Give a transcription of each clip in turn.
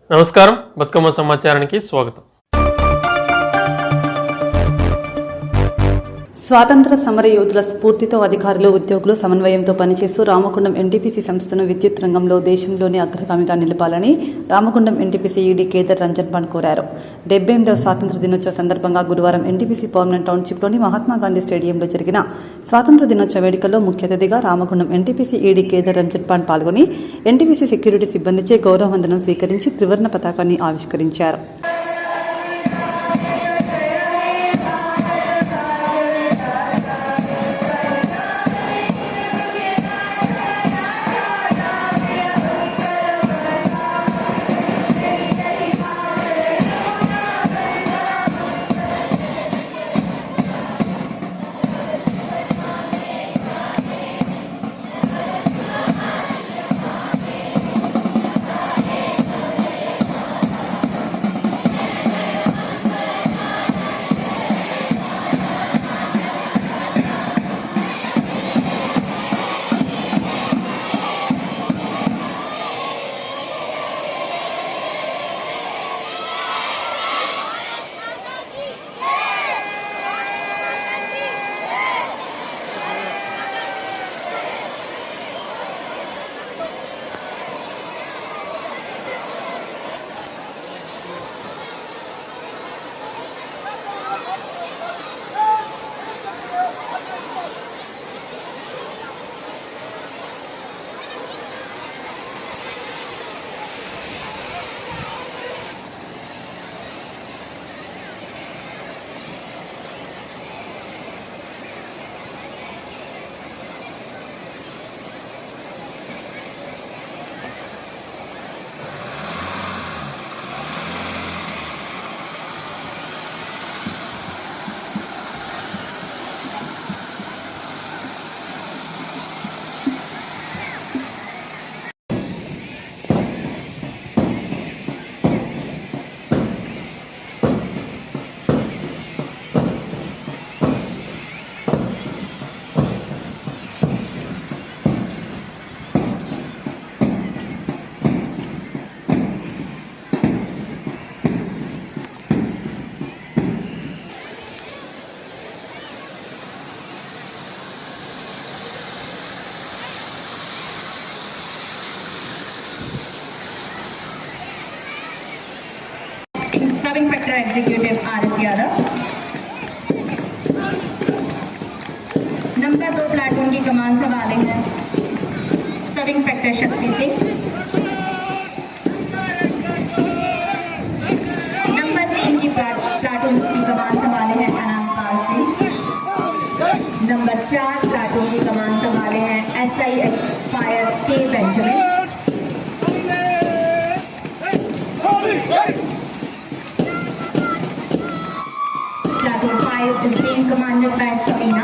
నమస్కారం, బతుకమ్మ సమాచారానికి స్వాగతం. స్వాతంత్ర సమర యోధుల స్ఫూర్తితో అధికారులు, ఉద్యోగులు సమన్వయంతో పనిచేస్తూ రామగుండం ఎన్టీపీసీ సంస్థను విద్యుత్ రంగంలో దేశంలోనే అగ్రగామిగా నిలపాలని రామగుండం ఎన్టీపీసీ ఈడీ కేదర్ రంజన్ పాండ్ కోరారు. 78వ స్వాతంత్ర దినోత్సవ సందర్భంగా గురువారం ఎన్టీపీసీ పర్మనెంట్ టౌన్షిప్లోని మహాత్మాగాంధీ స్టేడియంలో జరిగిన స్వాతంత్ర దినోత్సవ వేడుకల్లో ముఖ్య అతిథిగా రామగుండం ఎన్టీపీసీ ఈడీ కేదర్ రంజన్ పాండ్ పాల్గొని ఎన్టీపీసీ సెక్యూరిటీ సిబ్బందిచే గౌరవ వందనం స్వీకరించి త్రివర్ణ పతాకాన్ని ఆవిష్కరించారు. Sub inspector executive R S. Yadav, number 2 platoon की कमान संभाले हैं sub inspector Shakti Singh, number 3 की प्लाटून की कमान संभाले हैं अनंतपाल सिंह, नंबर 4 प्लाटून की कमान संभाले हैं एसआई फायर के Benjamin, Platoon 5 is being commanded by Sabina.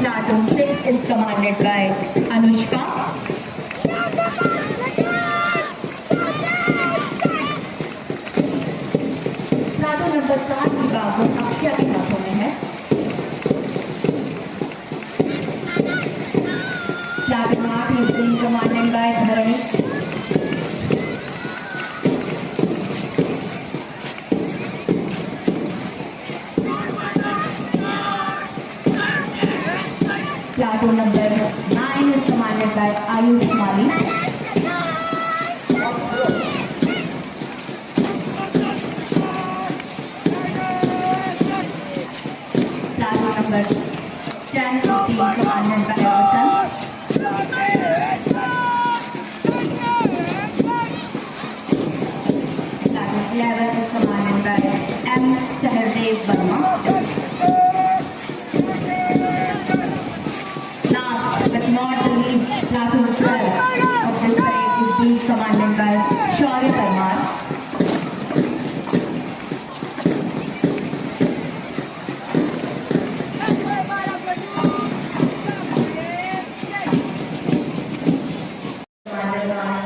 Platoon 6 is commanded by Anushka. Platoon number 7 की बाबू अक्षय के हाथों में है. Platoon 8 is being commanded by Dharani. Platoon number 9 is commanded by Ayush Mali. Platoon number 10 is being commanded by Everton. Platoon 11 is commanded by M. Sahardev Verma. Not the least, Platoon 12 of this parade is being commanded by Shaurya Parmar. Commanded by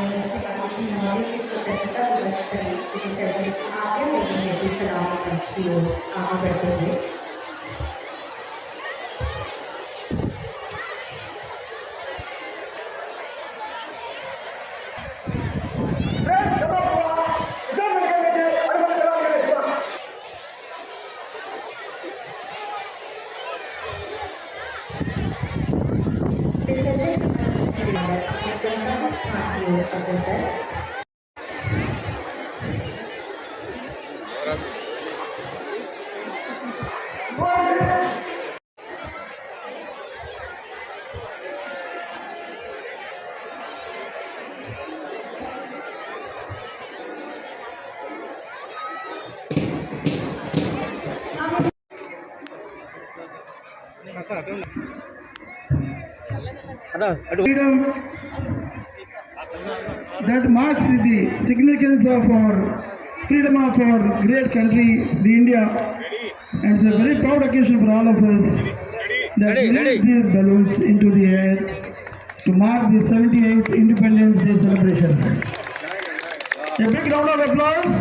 अपने गंतव्य स्थान की ओर अग्रसर। freedom that marks the significance of our freedom of our great country, the India, and it's a very proud occasion for all of us that we raise these balloons into the air to mark the 78th Independence Day celebrations. A big round of applause.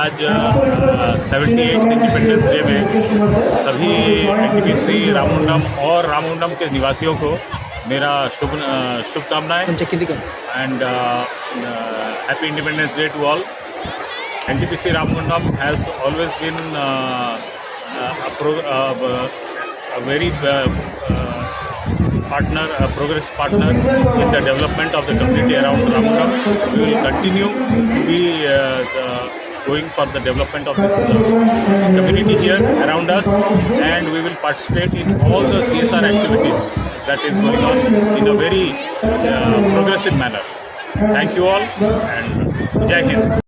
आज 78 independence day में सभी NTPC राममुंडम और राममुंडम के निवासियों को मेरा शुभकामनाएं and happy independence day to all. NTPC Ramagundam has always been a very progress partner in the development of the community around Ramundam. We will continue to be going for the development of this community here around us, and we will participate in all the CSR activities that is going on in a very progressive manner. Thank you all and Jai Hind.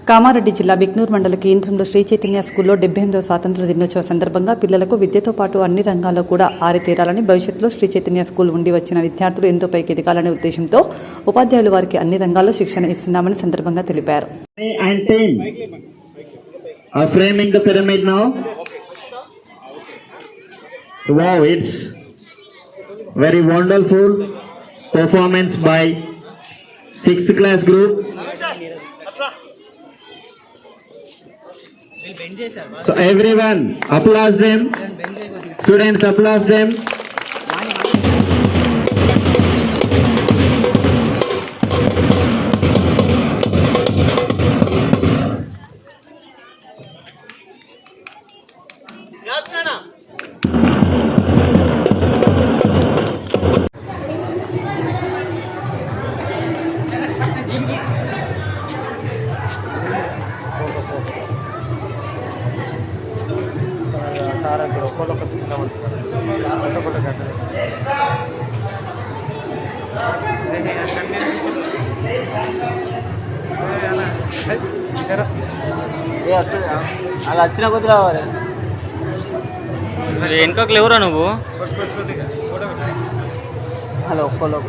Kamareddy జిల్లా బిక్నూర్ మండల కేంద్రంలో శ్రీ చైతన్య స్కూల్లో 78వ స్వాతంత్ర దినోత్సవ సందర్భంగా పిల్లలకు విద్యతో పాటు అన్ని రంగాల్లో కూడా ఆరితేరాలని, భవిష్యత్తులో శ్రీ చైతన్య స్కూల్ ఉండి వచ్చిన విద్యార్థులు ఎంతో పైకి ఎదగాలనే ఉద్దేశంతో ఉపాధ్యాయులు వారికి అన్ని రంగాల్లో శిక్షణ ఇస్తున్నామని సందర్భంగా తెలిపారు. Wow, it's very wonderful performance by 6th class group. So everyone applause them. Students applause them. అలా వచ్చిన కొద్ది రావాలి. వెనుకకు లేవురా నువ్వు. అలా ఒక్కళ్ళు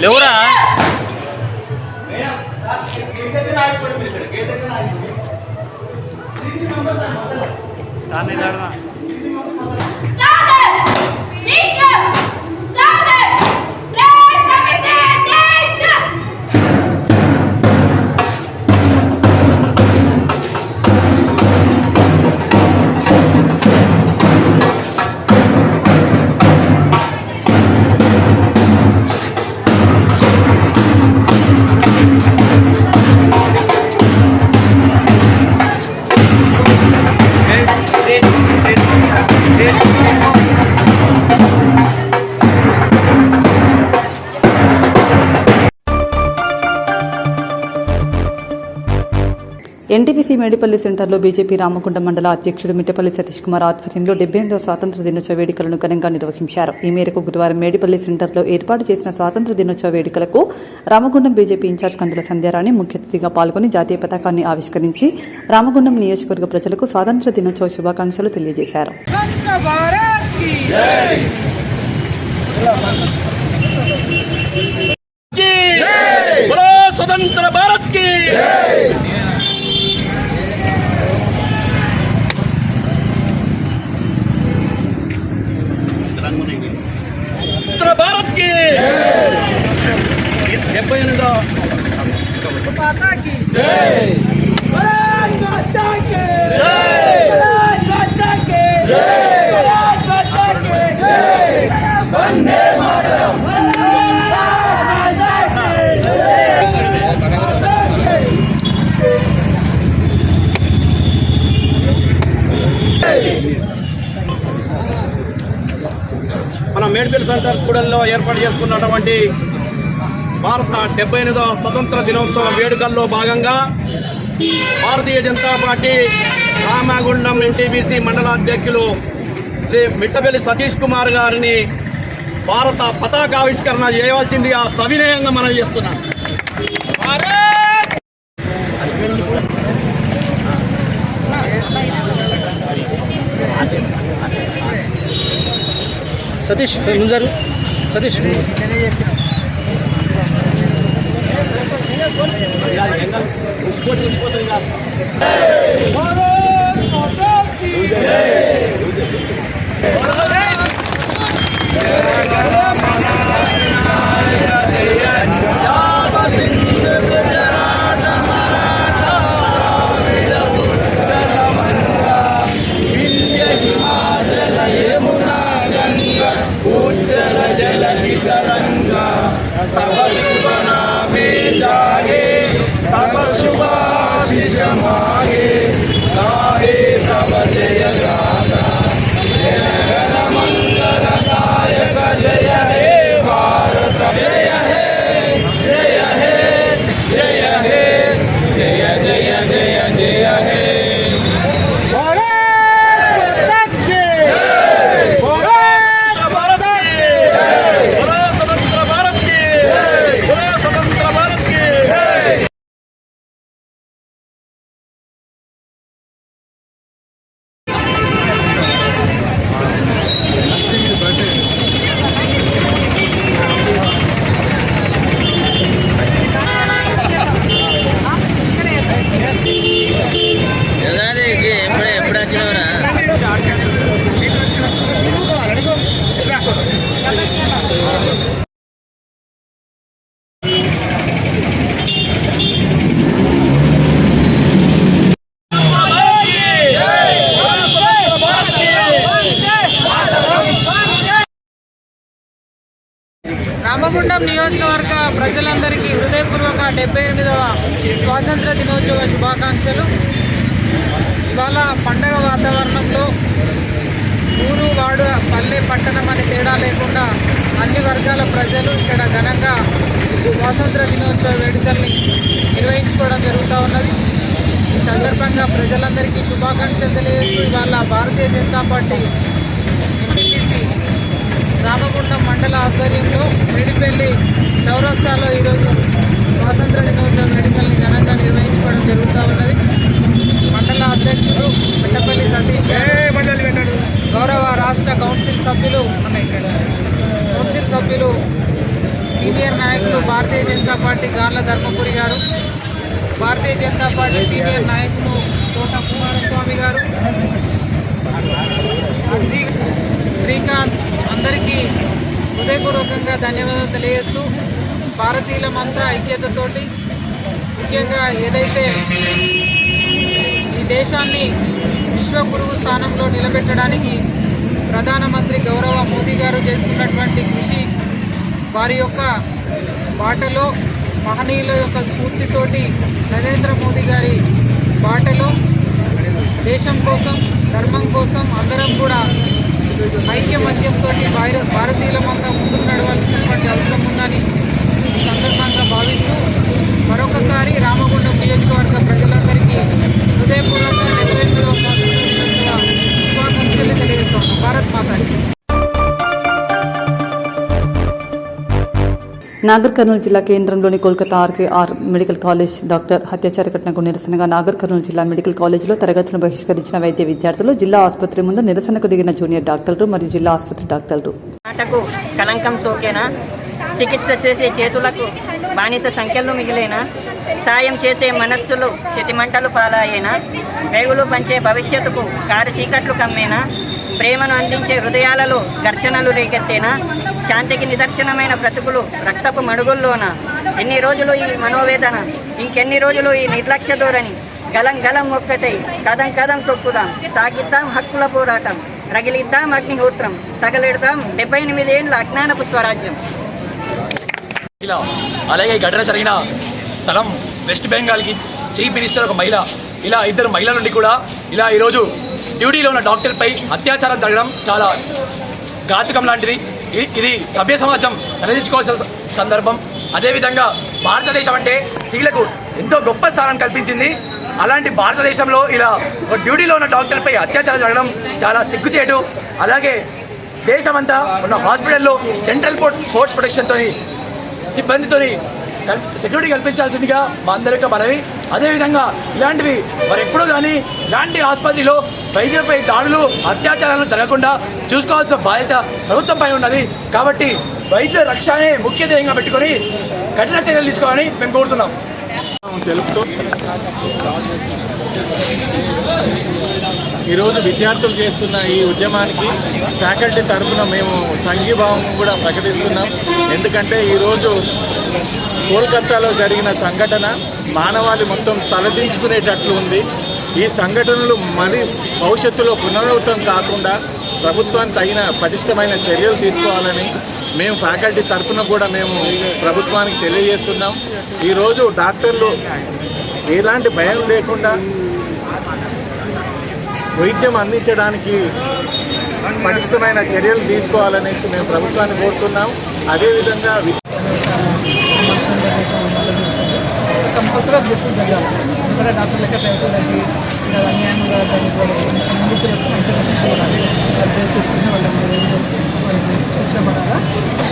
లేవురా. ఎన్టీపీసీ మేడిపల్లి సెంటర్లో బీజేపీ రామగుండం మండల అధ్యక్షుడు మిట్టపల్లి సతీష్ కుమార్ ఆధ్వర్యంలో 78వ స్వాతంత్ర దినోత్సవ వేడుకలను ఘనంగా నిర్వహించారు. ఈ మేరకు గురువారం మేడిపల్లి సెంటర్లో ఏర్పాటు చేసిన స్వాతంత్ర దినోత్సవ వేడుకలకు రామగుండం బీజేపీ ఇన్ఛార్జ్ కందుల సంధ్యారాణి ముఖ్య అతిథిగా పాల్గొని జాతీయ పతాకాన్ని ఆవిష్కరించి రామగుండం నియోజకవర్గ ప్రజలకు స్వాతంత్ర దినోత్సవ శుభాకాంక్షలు తెలియజేశారు. स्वतंत्र भारत की स्वतंत्र भारत की 78వ माता की जय, भारत माता की जय, भारत माता की जय, भारत माता की जय, वंदे मातरम, మన మేడ్పల్లి సెంటర్ కూడల్లో ఏర్పాటు చేసుకున్నటువంటి భారత 78వ స్వతంత్ర దినోత్సవ వేడుకల్లో భాగంగా భారతీయ జనతా పార్టీ రామగుండం ఎన్టీపీసీ మండల అధ్యక్షులు శ్రీ మిట్టపల్లి సతీష్ కుమార్ గారిని భారత పతాకావిష్కరణ చేయవలసిందిగా సవినయంగా మనం చేస్తున్నాం. సతీష్ ముంజరు సతీష్ तब शुभ नामे जागे, तब शुभाशीष मागे, गाहे तब जय गाथा, जय गण मंगलदायक जय हे भारत, जय हे जय हे जय हे जय जय जय जय हे రామగుండం నియోజకవర్గ ప్రజలందరికీ హృదయపూర్వక 78వ స్వాతంత్ర దినోత్సవ శుభాకాంక్షలు. ఇవాళ పండగ వాతావరణంలో ఊరు వాడు పల్లె పట్టణం అని తేడా లేకుండా అన్ని వర్గాల ప్రజలు ఇక్కడ ఘనంగా స్వాతంత్ర దినోత్సవ వేడుకల్ని నిర్వహించుకోవడం జరుగుతూ ఉన్నది. ఈ సందర్భంగా ప్రజలందరికీ శుభాకాంక్షలు తెలియజేస్తూ ఇవాళ భారతీయ జనతా పార్టీ ఎన్టీపీసీ రామగుండం మండల ఆధ్వర్యంలో మేడిపల్లి చౌరస్తాలో ఈరోజు స్వాతంత్ర దినోత్సవ వేడుకల్ని ఘనంగా నిర్వహించుకోవడం జరుగుతూ ఉన్నది. మండల అధ్యక్షులు మిట్టపల్లి సతీష్ గారు, గౌరవ రాష్ట్ర కౌన్సిల్ సభ్యులు సీనియర్ నాయకులు భారతీయ జనతా పార్టీ గార్ల ధర్మపురి గారు, భారతీయ జనతా పార్టీ సీనియర్ నాయకులు తోట కుమారస్వామి గారు, శ్రీకాంత్ అందరికీ హృదయపూర్వకంగా ధన్యవాదాలు తెలియజేస్తూ భారతీయులమంతా ఐక్యతతోటి ముఖ్యంగా ఏదైతే ఈ దేశాన్ని విశ్వగురువు స్థానంలో నిలబెట్టడానికి ప్రధానమంత్రి గౌరవ మోదీ గారు చేస్తున్నటువంటి కృషి, వారి యొక్క బాటలో మహనీయుల యొక్క స్ఫూర్తితోటి నరేంద్ర మోదీ గారి బాటలో దేశం కోసం ధర్మం కోసం అందరం కూడా ఐక్యమత్యంతో భారతీయులమంతా ముందుకు నడవాల్సినటువంటి అవసరం ఉందని ఈ సందర్భంగా భావిస్తూ మరొకసారి రామగుండం నియోజకవర్గ ప్రజలందరికీ నాగర్ కర్నూలు జిల్లా కేంద్రంలోని Kolkata RKR medical college doctor హత్యాచార ఘటనకు నిరసనగా నాగర్ కర్నూలు జిల్లా మెడికల్ కాలేజీలో తరగతులను బహిష్కరించిన వైద్య విద్యార్థులు జిల్లా ఆసుపత్రి ముందు నిరసనకు దిగిన జూనియర్ డాక్టర్లు మరియు జిల్లా ఆసుపత్రి డాక్టర్లు. మాటకు కలంకం సోకేనా, చికిత్స చేసే చేతులకు బానిస సంఖ్యలు మిగిలేనా, సాయం చేసే మనస్సులు చెతిమంటలు పాలాయేనా, వెలుగులు పంచే భవిష్యత్తుకు కారు చీకట్లు కమ్మేనా, ప్రేమను అందించే హృదయాలలో ఘర్షణలు రేకెత్తేనా, శాంతికి నిదర్శనమైన బ్రతుకులు రక్తపు మడుగుల్లోన, ఎన్ని రోజులు ఈ మనోవేదన, ఇంకెన్ని రోజులు ఈ నిర్లక్ష్య ధోరణి, గలం గలం ఒక్కటై కదం కదం తొక్కుదాం, సాగిద్దాం హక్కుల పోరాటం, రగిలిద్దాం అగ్నిహోత్రం, తగలెడదాం 78 ఏళ్ల అజ్ఞానపు స్వరాజ్యం. అలాగే ఘటన జరిగిన స్థలం వెస్ట్ బెంగాల్కి చీఫ్ మినిస్టర్ ఒక మహిళ, ఇలా ఇద్దరు మహిళల నుండి కూడా ఇలా ఈరోజు డ్యూటీలో ఉన్న డాక్టర్పై అత్యాచారం జరగడం చాలా ఘాతుకం లాంటిది. ఇది సభ్య సమాజం తలదించుకోవాల్సిన సందర్భం. అదేవిధంగా భారతదేశం అంటే స్త్రీలకు ఎంతో గొప్ప స్థానం కల్పించింది. అలాంటి భారతదేశంలో ఇలా ఒక డ్యూటీలో ఉన్న డాక్టర్పై అత్యాచారం జరగడం చాలా సిగ్గుచేటు. అలాగే దేశమంతా ఉన్న హాస్పిటల్లో సెంట్రల్ ఫోర్స్ ప్రొటెక్షన్తో సిబ్బందితో సెక్యూరిటీ కల్పించాల్సిందిగా మా అందరికీ మనవి. అదేవిధంగా ఇలాంటివి మరి ఎప్పుడూ కానీ ఇలాంటి ఆసుపత్రిలో వైద్యులపై దాడులు అత్యాచారాలు జరగకుండా చూసుకోవాల్సిన బాధ్యత ప్రభుత్వంపై ఉన్నది. కాబట్టి వైద్యుల రక్షణే ముఖ్య ధ్యేయంగా పెట్టుకొని కఠిన చర్యలు తీసుకోవాలని మేము కోరుతున్నాం. తెలుపుతూ ఈరోజు విద్యార్థులు చేస్తున్న ఈ ఉద్యమానికి ఫ్యాకల్టీ తరఫున మేము సంఘీభావం కూడా ప్రకటిస్తున్నాం. ఎందుకంటే ఈరోజు కోల్కతాలో జరిగిన సంఘటన మానవాళి మొత్తం తలదించుకునేటట్లు ఉంది. ఈ సంఘటనలు మరి భవిష్యత్తులో పునరావృతం కాకుండా ప్రభుత్వానికి తగిన పటిష్టమైన చర్యలు తీసుకోవాలని మేము ఫ్యాకల్టీ తరఫున కూడా మేము ప్రభుత్వానికి తెలియజేస్తున్నాం. ఈరోజు డాక్టర్లు ఎలాంటి భయం లేకుండా వైద్యం అందించడానికి పటిష్టమైన చర్యలు తీసుకోవాలనేసి మేము ప్రభుత్వాన్ని కోరుతున్నాం. అదేవిధంగా కంపల్సరీగా జస్టిస్ జరగాలి. ఎందుకంటే డాక్టర్లకి రైతులకి అన్యాయంగా నిందితులకు మంచిగా శిక్ష పడాలి. వాళ్ళు బేస్ చేసుకుని వాళ్ళకి శిక్ష పడాలా.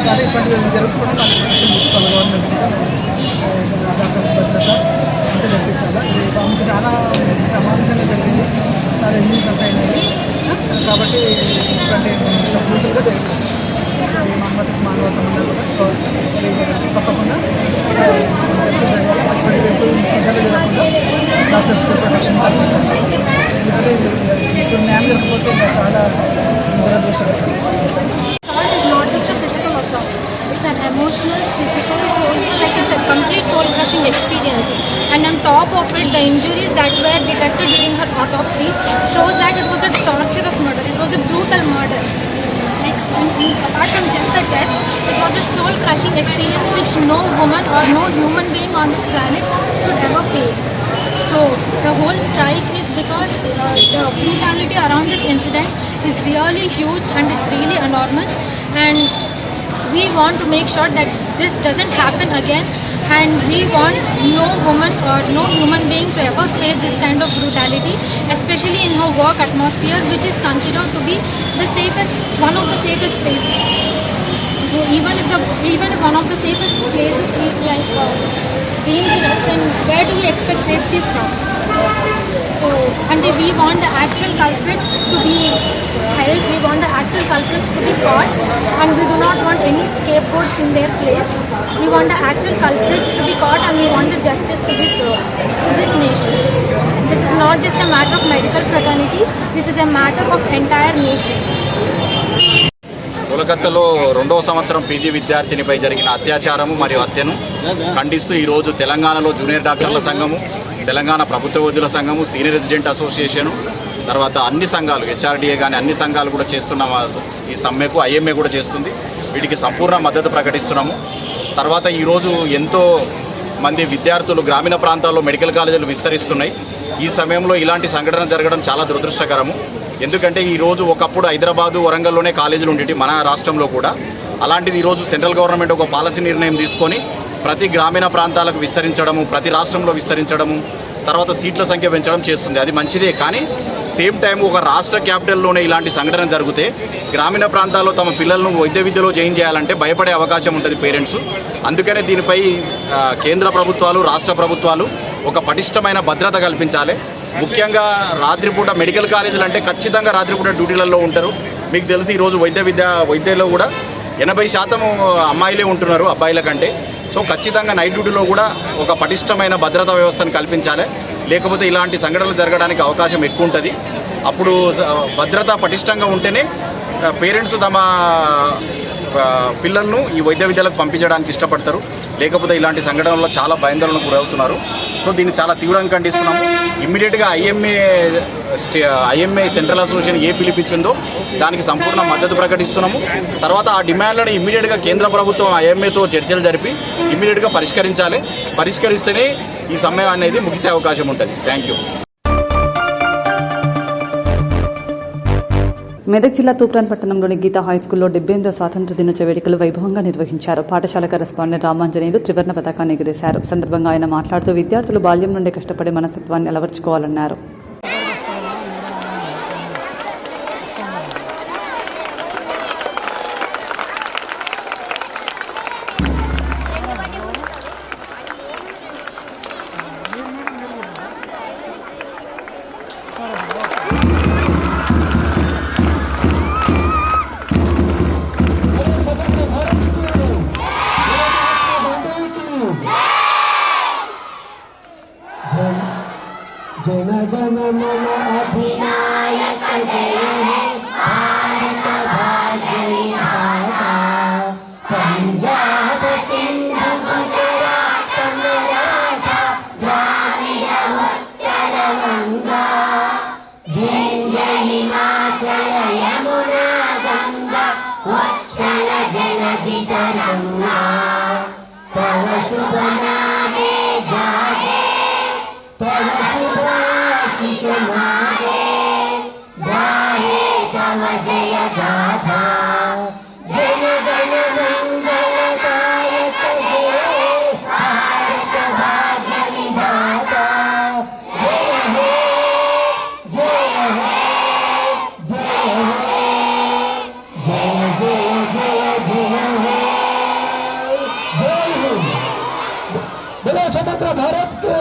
కానీ ఇటువంటి జరగకుండా వాళ్ళకి ప్రొటెక్షన్ తీసుకోవాలి. గవర్నమెంట్ డాక్టర్ భద్రత అంటే జరిపించాలి. ఇది ఆమెకు చాలా ప్రమాదంగా జరిగింది, చాలా ఇంజరీస్ అంతా అయినాయి. కాబట్టి ఇటువంటి బ్రూటల్గా జరిగింది. మానవత కూడా తప్పకుండా విషయాలు జరగకుండా డాక్టర్స్కి ప్రొటెక్షన్ కల్పించాలి. ఎందుకంటే ఇప్పుడు న్యాయం జరగకపోతే ఇంకా చాలా దురదృష్టకరం. Assault is not just a physical assault. It's an emotional, physical, soul, like it's a complete soul-crushing experience. And on top of it, the injuries that were detected during her autopsy shows that it was a torturous murder. It was a brutal murder. Like, apart from just the death, it was a soul-crushing experience which no woman or no human being on this planet should ever face. So the whole strike is because the brutality around this incident is really huge and it's really enormous, and we want to make sure that this doesn't happen again, and we want no woman or no human being to ever face this kind of brutality, especially in her work atmosphere, which is considered to be the safest, one of the safest places. So even if one of the safest places is like dangerous, then where do we expect safety from? So until we want the actual culprits to be held, we want the actual culprits to be caught, and we do not want any scapegoats in their place. We want the actual culprits to be caught, and we want the justice to be served to this nation. This is not just a matter of medical fraternity, this is a matter of entire nation. కోల్కతాలో 2వ సంవత్సరం PG విద్యార్థినిపై జరిగిన అత్యాచారము మరియు హత్యను ఖండిస్తూ ఈరోజు తెలంగాణలో junior డాక్టర్ల సంఘము, తెలంగాణ ప్రభుత్వ వైద్యుల సంఘము, సీనియర్ రెసిడెంట్ అసోసియేషను, తర్వాత అన్ని సంఘాలు హెచ్ఆర్డీఏ కానీ అన్ని సంఘాలు కూడా చేస్తున్న ఈ సమ్మెకు ఐఎంఏ కూడా చేస్తుంది. వీటికి సంపూర్ణ మద్దతు ప్రకటిస్తున్నాము. తర్వాత ఈరోజు ఎంతో మంది విద్యార్థులు గ్రామీణ ప్రాంతాల్లో మెడికల్ కాలేజీలు విస్తరిస్తున్నాయి. ఈ సమయంలో ఇలాంటి సంఘటన జరగడం చాలా దురదృష్టకరము. ఎందుకంటే ఈరోజు ఒకప్పుడు హైదరాబాదు, వరంగల్లోనే కాలేజీలు ఉండేవి మన రాష్ట్రంలో కూడా. అలాంటిది ఈరోజు సెంట్రల్ గవర్నమెంట్ ఒక పాలసీ నిర్ణయం తీసుకొని ప్రతి గ్రామీణ ప్రాంతాలకు విస్తరించడము, ప్రతి రాష్ట్రంలో విస్తరించడము, తర్వాత సీట్ల సంఖ్య పెంచడం చేస్తుంది. అది మంచిదే. కానీ సేమ్ టైం ఒక రాష్ట్ర క్యాపిటల్లోనే ఇలాంటి సంఘటన జరిగితే గ్రామీణ ప్రాంతాల్లో తమ పిల్లలను వైద్య విద్యలో జాయిన్ చేయాలంటే భయపడే అవకాశం ఉంటుంది పేరెంట్స్. అందుకనే దీనిపై కేంద్ర ప్రభుత్వాలు, రాష్ట్ర ప్రభుత్వాలు ఒక పటిష్టమైన భద్రత కల్పించాలి. ముఖ్యంగా రాత్రిపూట మెడికల్ కాలేజీలు అంటే ఖచ్చితంగా రాత్రిపూట డ్యూటీలలో ఉంటారు. మీకు తెలిసి ఈరోజు వైద్యలో కూడా 80% అమ్మాయిలే ఉంటున్నారు అబ్బాయిల కంటే. సో ఖచ్చితంగా నైట్ డ్యూటీలో కూడా ఒక పటిష్టమైన భద్రతా వ్యవస్థను కల్పించాలి. లేకపోతే ఇలాంటి సంఘటనలు జరగడానికి అవకాశం ఎక్కువ ఉంటుంది. అప్పుడు భద్రత పటిష్టంగా ఉంటేనే పేరెంట్స్ తమ పిల్లలను ఈ వైద్య విద్యలకు పంపించడానికి ఇష్టపడతారు. లేకపోతే ఇలాంటి సంఘటనల్లో చాలా భయాందోళనకు గురవుతున్నారు. సో దీన్ని చాలా తీవ్రంగా ఖండిస్తున్నాము. ఇమ్మీడియట్గా ఐఎంఏ సెంట్రల్ అసోసియేషన్ ఏ పిలిపించిందో దానికి సంపూర్ణ మద్దతు ప్రకటిస్తున్నాము. తర్వాత ఆ డిమాండ్లను ఇమ్మీడియట్గా కేంద్ర ప్రభుత్వం ఐఎంఏతో చర్చలు జరిపి ఇమ్మీడియట్గా పరిష్కరించాలి. పరిష్కరిస్తేనే ఈ సమ్మె అనేది ముగిసే అవకాశం ఉంటుంది. Thank you. మెదక్ జిల్లా తూప్రాన్ పట్టణంలోని గీతా హైస్కూల్లో 78వ స్వాతంత్ర దినోత్సవ వేడుకలు వైభవంగా నిర్వహించారు. పాఠశాల కరెస్పాండెంట్ రామాంజనేయులు త్రివర్ణ పతాకాన్ని ఎగురేశారు. సందర్భంగా ఆయన మాట్లాడుతూ విద్యార్థులు బాల్యం నుండి కష్టపడే మనస్తత్వాన్ని అలవర్చుకోవాలన్నారు. जनगण मन अधिनायक जय हे भारत भाग्य विधाता पंजाब सिंध गुजरात मराठा द्राविड उत्कल गंगा विंध्य हिमाचल यमुना गंगा उत्कल जलधि तरंगा तव शुभ नामे जागे तव शुभ आशीष मागे गाहे तव जय गाथा जन गण मंगलदायक जय भारत भाग्य विधाता जय हे जय हे जय हे जय जय जय जय हे जय हो बोलो स्वतंत्र भारत के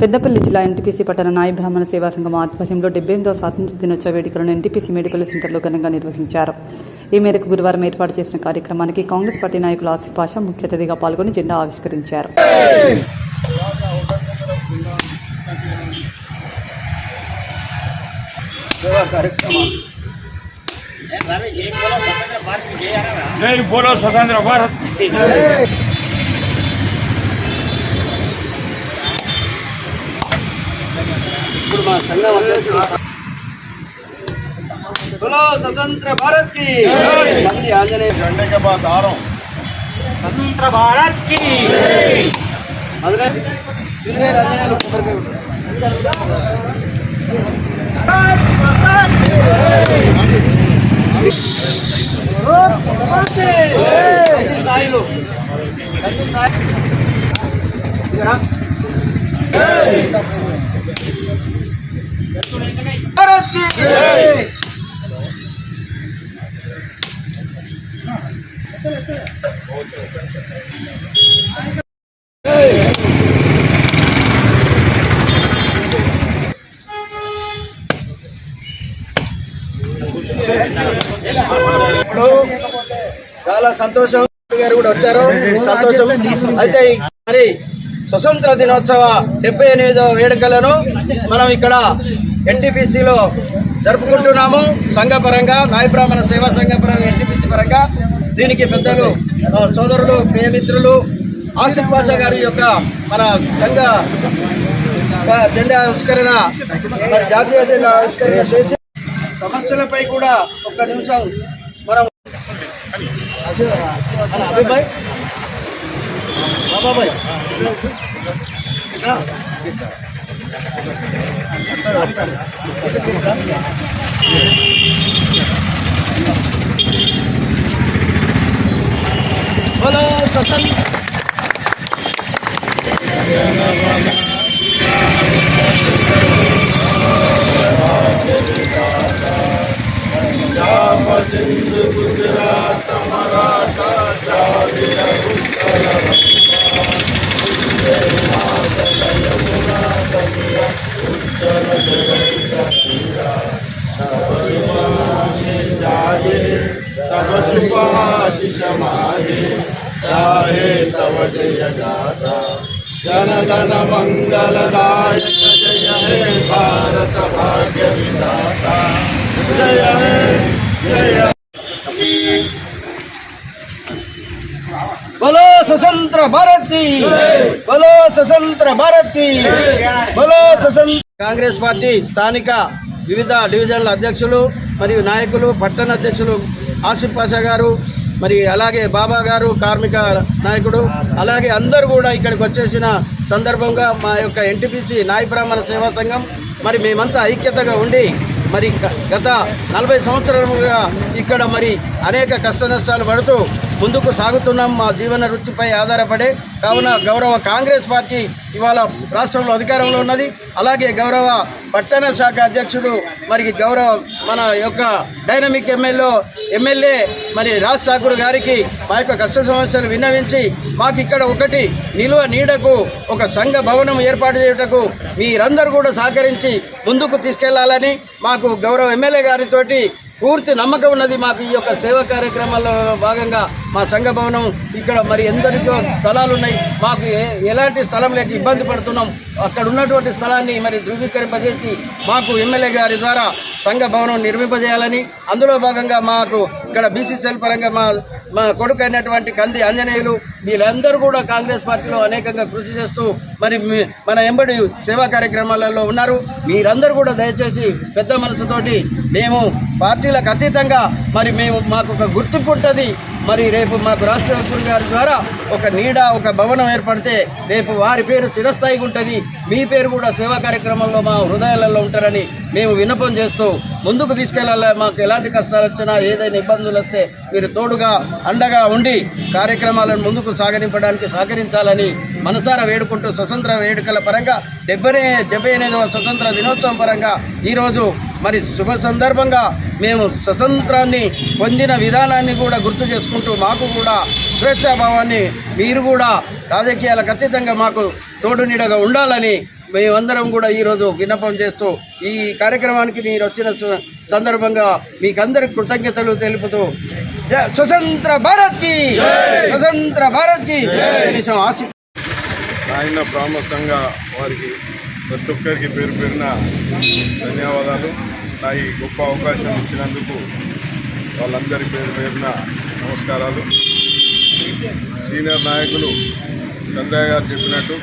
పెద్దపల్లి జిల్లా ఎన్టీపీసీ పట్టణ నాయ బ్రాహ్మణ సేవా సంఘం ఆధ్వర్యంలో 78వ స్వాతంత్ర దినోత్సవ వేడుకలను ఎన్టీపీసీ మెడికల్ సెంటర్లో ఘనంగా నిర్వహించారు. ఈ మేరకు గురువారం ఏర్పాటు చేసిన కార్యక్రమానికి కాంగ్రెస్ పార్టీ నాయకులు ఆసిఫ్ పాషా ముఖ్య అతిథిగా పాల్గొని జెండా ఆవిష్కరించారు. सेवा कार्यक्रम जय बोलो स्वतंत्र भारत ఇప్పుడు మా సంఘం बोलो स्वतंत्र भारत की मंदी आंजनेय झंडे के पास आ रहा हूँ स्वतंत्र भारत की सिल्वेर आंजनेय साइलो भारत की ఇప్పుడు చాలా సంతోషం గారు కూడా వచ్చారు సంతోషం అయితే మరి స్వతంత్ర దినోత్సవ 78వ వేడుకలను మనం ఇక్కడ ఎన్టీపీసీలో జరుపుకుంటున్నాము. సంఘపరంగా నాయబ్రాహ్మణ సేవా సంఘ పరంగా ఎన్టీపీసీ పరంగా దీనికి పెద్దలు సోదరులు ప్రియమిత్రులు ఆసిఫ్ పాషా గారి యొక్క మన సంఘ జెండా ఆవిష్కరణ మరి జాతీయ జెండా ఆవిష్కరణ చేసి సమస్యలపై కూడా ఒక్క నిమిషం మనం అభిబాయ్ బాబాయ్ बोलो स्वतंत्र सिंधु गुजरात मराठा द्राविड़ तब शुभाशिष माहे तारे तव जय गाथा जन गण मंगलदायक जय हे भारत भाग्य विधाता जय हे जय बोलो स्वतंत्र भारत की बोलो स्वतंत्र भारत की बोलो स्वतंत्र कांग्रेस पार्टी స్థానిక వివిధ డివిజన్ల అధ్యక్షులు మరియు నాయకులు పట్టణ అధ్యక్షులు ఆసిఫ్ పాషా గారు మరి అలాగే బాబా గారు కార్మిక నాయకుడు అలాగే అందరూ కూడా ఇక్కడికి వచ్చేసిన సందర్భంగా మా యొక్క ఎన్టీపీసీ నాయ బ్రాహ్మణ సేవా సంఘం మరి మేమంతా ఐక్యతగా ఉండి మరి గత 40 సంవత్సరాలుగా ఇక్కడ మరి అనేక కష్ట నష్టాలు పడుతూ ముందుకు సాగుతున్నాం. మా జీవన వృత్తిపై ఆధారపడే కావున గౌరవ కాంగ్రెస్ పార్టీ ఇవాళ రాష్ట్రంలో అధికారంలో ఉన్నది. అలాగే గౌరవ పట్టణ శాఖ అధ్యక్షుడు మరి గౌరవ మన యొక్క డైనమిక్ ఎమ్మెల్యే మరి రాజ్ ఠాకూర్ గారికి మా యొక్క కష్ట సమస్యలు విన్నవించి మాకు ఇక్కడ ఒకటి నిలువ నీడకు ఒక సంఘ భవనం ఏర్పాటు చేయుటకు మీరందరూ కూడా సహకరించి ముందుకు తీసుకెళ్లాలని మాకు గౌరవ ఎమ్మెల్యే గారితోటి పూర్తి నమ్మకం ఉన్నది. మాకు ఈ యొక్క సేవా కార్యక్రమాల్లో భాగంగా మా సంఘ భవనం ఇక్కడ మరి ఎందరికో స్థలాలు ఉన్నాయి. మాకు ఎలాంటి స్థలం లేక ఇబ్బంది పడుతున్నాం. అక్కడ ఉన్నటువంటి స్థలాన్ని మరి ధృవీకరింపజేసి మాకు ఎమ్మెల్యే గారి ద్వారా సంఘ భవనం నిర్మింపజేయాలని అందులో భాగంగా మాకు ఇక్కడ బీసీసీఎల్ పరంగా మా కొడుకు అయినటువంటి కంది ఆంజనేయులు వీళ్ళందరూ కూడా కాంగ్రెస్ పార్టీలో అనేకంగా కృషి చేస్తూ మరి మన ఎంబడి సేవా కార్యక్రమాలలో ఉన్నారు. మీరందరూ కూడా దయచేసి పెద్ద మనసుతోటి మేము పార్టీలకు అతీతంగా మరి మాకు ఒక గుర్తింపు ఉంటుంది. మరి రేపు మాకు రాష్ట్ర అధ్యక్షుడు గారి ద్వారా ఒక నీడ ఒక భవనం ఏర్పడితే రేపు వారి పేరు చిరస్థాయిగా ఉంటుంది. మీ పేరు కూడా సేవా కార్యక్రమంలో మా హృదయాలలో ఉంటారని మేము విన్నపం చేస్తూ ముందుకు తీసుకెళ్లాలి. మాకు ఎలాంటి కష్టాలు వచ్చినా ఏదైనా ఇబ్బందులు వస్తే మీరు తోడుగా అండగా ఉండి కార్యక్రమాలను ముందుకు సాగనింపడానికి సహకరించాలని మనసారా వేడుకుంటూ స్వతంత్ర వేడుకల పరంగా 78వ స్వతంత్ర దినోత్సవం పరంగా ఈరోజు మరి శుభ సందర్భంగా మేము స్వతంత్రాన్ని పొందిన విధానాన్ని కూడా గుర్తు చేసుకుంటూ మాకు కూడా స్వేచ్ఛాభావాన్ని మీరు కూడా రాజకీయాలకు అతీతంగా మాకు తోడు నీడగా ఉండాలని మేమందరం కూడా ఈరోజు విన్నపం చేస్తూ ఈ కార్యక్రమానికి మీరు వచ్చిన సందర్భంగా మీకందరికి కృతజ్ఞతలు తెలుపుతూ స్వతంత్ర భారత్కి స్వతంత్ర భారత్కి ఆయన బ్రాహ్మణ సంఘ వారికి ప్రతి ఒక్కరికి పేరు పేరున ధన్యవాదాలు. నా ఈ గొప్ప అవకాశం ఇచ్చినందుకు వాళ్ళందరి పేరున నమస్కారాలు. సీనియర్ నాయకులు చంద్రయ్య గారు చెప్పినట్టు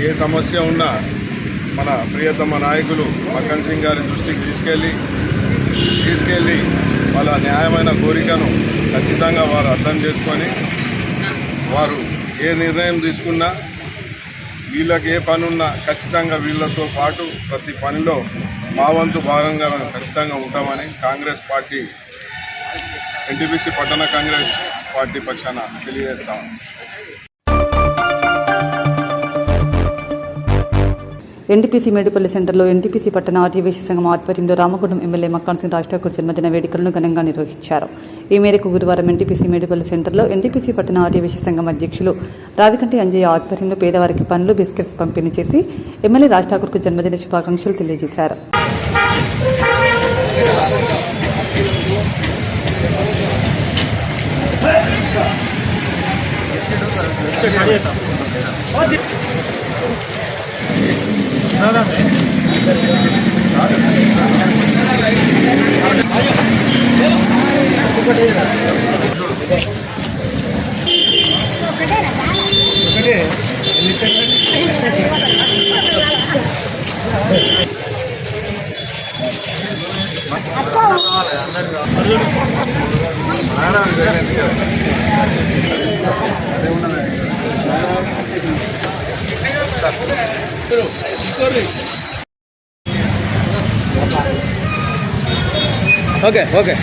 ఏ సమస్య ఉన్నా మన ప్రియతమ నాయకులు మక్కన్ సింగ్ గారి దృష్టికి తీసుకెళ్ళి వాళ్ళ న్యాయమైన కోరికను ఖచ్చితంగా వారు అర్థం చేసుకొని వారు ఏ నిర్ణయం తీసుకున్నా వీళ్ళకి ఏ పని ఉన్నా ఖచ్చితంగా వీళ్ళతో పాటు ప్రతి పనిలో మా వంతు భాగంగా మేము ఖచ్చితంగా ఉంటామని కాంగ్రెస్ పార్టీ ఎన్టీపీసీ పట్టణ కాంగ్రెస్ పార్టీ పక్షాన తెలియజేస్తాము. ఎన్టీపీసీ మేడిపల్లి సెంటర్లో ఎన్టీపీసీ పట్టణ ఆర్యవైశ్య సంఘం ఆధ్వర్యంలో రామగుండం ఎమ్మెల్యే మక్కాన్ సింగ్ రాజ్ ఠాకూర్ జన్మదిన వేడుకలను ఘనంగా నిర్వహించారు. ఈ మేరకు గురువారం ఎన్టీపీసీ మేడిపల్లి సెంటర్లో ఎన్టీపీసీ పట్టణ ఆర్యవైశ్య సంఘం అధ్యక్షులు రావికంటి అంజయ్య ఆధ్వర్యంలో పేదవారికి పండ్లు, బిస్కెట్స్ పంపిణీ చేసి ఎమ్మెల్యే రాజ్ ఠాకూర్కు జన్మదిన శుభాకాంక్షలు తెలియజేశారు. ఓకే ఓకే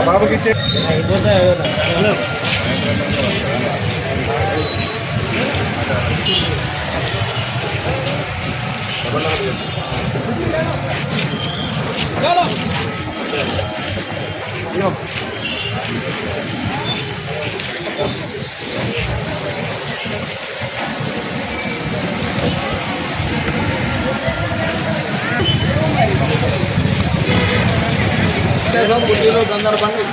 బాబుకి ఇచ్చే సందర్భంగా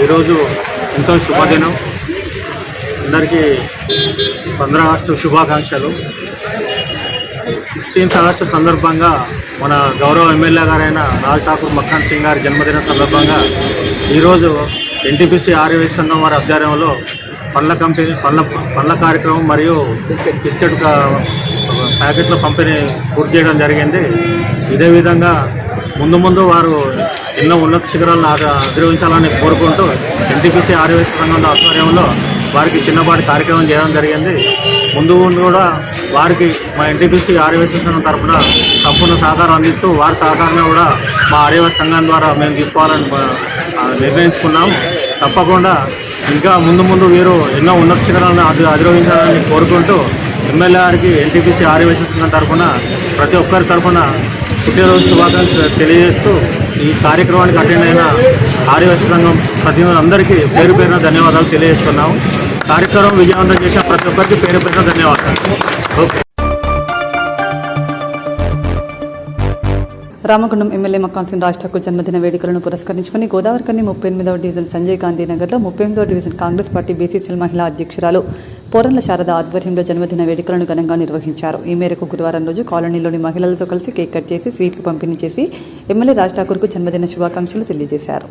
ఈరోజు ఎంతో శుభదినం. అందరికీ 15 ఆగస్టు శుభాకాంక్షలు. 15th ఆగస్టు సందర్భంగా మన గౌరవ ఎమ్మెల్యే గారైన రాజ్ ఠాకూర్ మక్కాన్ సింగ్ గారి జన్మదిన సందర్భంగా ఈరోజు ఎన్టీపీసీ ఆర్యవైశ్య సంఘం వారి ఆధ్వర్యంలో పండ్ల కార్యక్రమం మరియు బిస్కెట్ ప్యాకెట్ల పంపిణీ పూర్తి చేయడం జరిగింది. ఇదే విధంగా ముందు వారు ఎన్నో ఉన్నత శిఖరాలను అధిరోహించాలని కోరుకుంటూ ఎన్టీపీసీ ఆర్యవైశ్య సంఘం ఆధ్వర్యంలో వారికి చిన్నపాటి కార్యక్రమం చేయడం జరిగింది. ముందు కూడా వారికి మా ఎన్టీపీసీ ఆర్యవైశ్య సంఘం తరఫున సంపూర్ణ సహకారం అందిస్తూ వారి సహకారాన్ని కూడా మా ఆర్యవైశ్య సంఘం ద్వారా మేము తీసుకోవాలని నిర్ణయించుకున్నాము. తప్పకుండా ఇంకా ముందు వీరు ఎన్నో ఉన్నత శిఖరాలను అధిరోహించాలని కోరుకుంటూ ఎమ్మెల్యే గారికి ఎన్టీపీసీ ఆర్యవైశ్య సంఘం తరఫున ప్రతి ఒక్కరి తరఫున పుట్టినరోజు శుభాకాంక్షలు తెలియజేస్తూ ఈ కార్యక్రమానికి అటెండ్ అయిన ఆర్యవైశ్య సంఘం ప్రతినిధులందరికీ పేరు పేరున ధన్యవాదాలు తెలియజేస్తున్నాము. కార్యక్రమం విజయవంతం చేసిన ప్రతి ఒక్కరికి పేరు పేరున ధన్యవాదాలు. ఓకే. రామగుండం ఎమ్మెల్యే మక్కాన్ సింగ్ రాజ్ ఠాకూర్ జన్మదిన వేడుకలను పురస్కరించుకుని గోదావరికని 38వ డివిజన్ సంజయ్ గాంధీ నగర్లో 38వ డివిజన్ కాంగ్రెస్ పార్టీ బీసీసీఎల్ మహిళా అధ్యక్షురాలు పోరన్ల శారద ఆధ్వర్యంలో జన్మదిన వేడుకలను ఘనంగా నిర్వహించారు. ఈ మేరకు గురువారం రోజు కాలనీలోని మహిళలతో కలిసి కేక్ కట్ చేసి స్వీట్లు పంపిణీ చేసి ఎమ్మెల్యే రాజ్ ఠాకూర్కు జన్మదిన శుభాకాంక్షలు తెలియజేశారు.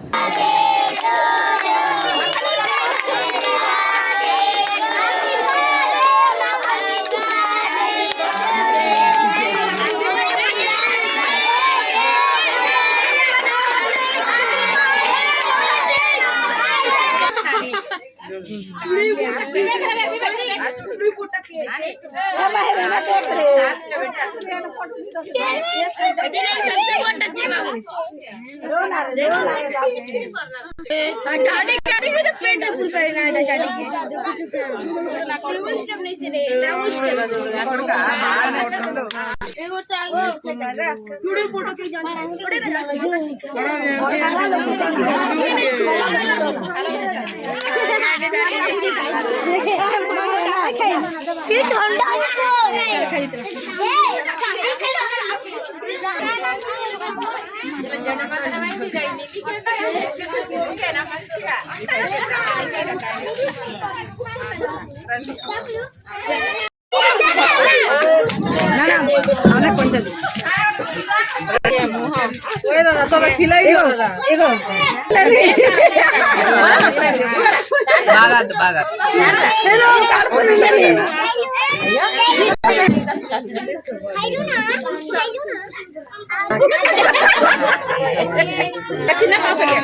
చిన్న పాపకి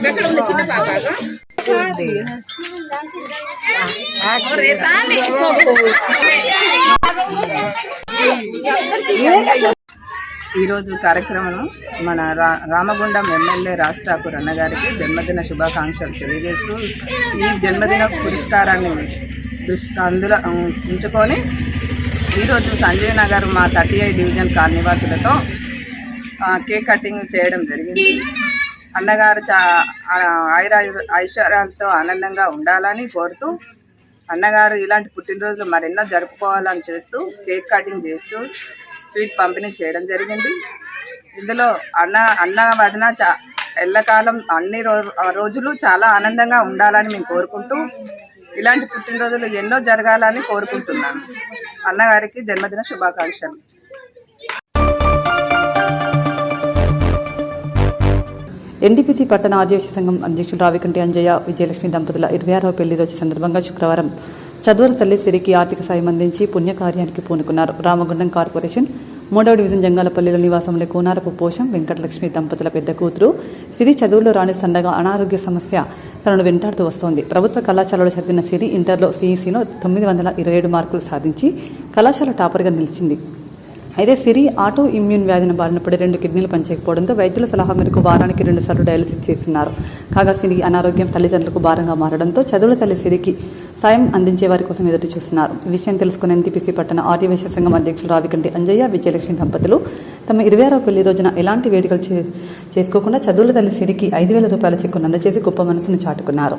ఎక్కడ ఉంది చిన్న పాప ఈరోజు కార్యక్రమం మన రామగుండం ఎమ్మెల్యే రాజ్ ఠాకూర్ అన్నగారికి జన్మదిన శుభాకాంక్షలు తెలియజేస్తూ ఈ జన్మదిన పురస్కారాన్ని అందులో ఉంచుకొని ఈరోజు సంజయ్ నగర్ మా 38 డివిజన్ కాలనీవాసులతో కేక్ కటింగ్ చేయడం జరిగింది. అన్నగారు ఐశ్వర్యాలతో ఆనందంగా ఉండాలని కోరుతూ అన్నగారు ఇలాంటి పుట్టినరోజులు మరెన్నో జరుపుకోవాలని చేస్తూ కేక్ కటింగ్ చేస్తూ స్వీట్ పంపిణీ చేయడం జరిగింది. ఇందులో అన్న వదిన ఎల్లకాలం అన్ని రోజులు చాలా ఆనందంగా ఉండాలని మేము కోరుకుంటూ ఇలాంటి పుట్టినరోజులు ఎన్నో జరగాలని కోరుకుంటున్నాను. అన్నగారికి జన్మదిన శుభాకాంక్షలు. ఎన్టీపీసీ పట్టణ ఆదివాసీ సంఘం అధ్యక్షులు రావికంటి అంజయ్య విజయలక్ష్మి దంపతుల 26వ పెళ్లి రోజు సందర్భంగా శుక్రవారం చదువుల తల్లి సిరికి ఆర్థిక సాయం అందించి పుణ్యకార్యానికి పూనుకున్నారు. రామగుండం కార్పొరేషన్ 3వ డివిజన్ జంగాలపల్లిలో నివాసంలో కూనారపు పోషం వెంకటలక్ష్మి దంపతుల పెద్ద కూతురు సిరి చదువుల్లో రాని సండగా అనారోగ్య సమస్య తనను వెంటాడుతూ వస్తోంది. ప్రభుత్వ కళాశాలలో చదివిన సిరి ఇంటర్లో సిఈసిలో 927 మార్కులు సాధించి కళాశాల టాపర్గా నిలిచింది. అయితే సిరి ఆటో ఇమ్యూన్ వ్యాధిన బారిన పడి 2 కిడ్నీలు పనిచేయకపోవడంతో వైద్యుల సలహా మేరకు వారానికి 2 సార్లు డయాలసిస్ చేస్తున్నారు. కాగా సిరి అనారోగ్యం తల్లిదండ్రులకు భారంగా మారడంతో చదువుల తల్లి సిరికి సాయం అందించే వారి కోసం ఎదురు చూస్తున్నారు. ఈ విషయం తెలుసుకున్న ఎన్టీపీసీ పట్టణ ఆదివాసీ సంఘం అధ్యక్షులు రావికంటి అంజయ్య విజయలక్ష్మి దంపతులు తమ 26వ పెళ్లి రోజున ఎలాంటి వేడుకలు చేసుకోకుండా చదువుల తల్లి సిరికి 5,000 రూపాయల చెక్కును అందజేసి గొప్ప మనసును చాటుకున్నారు.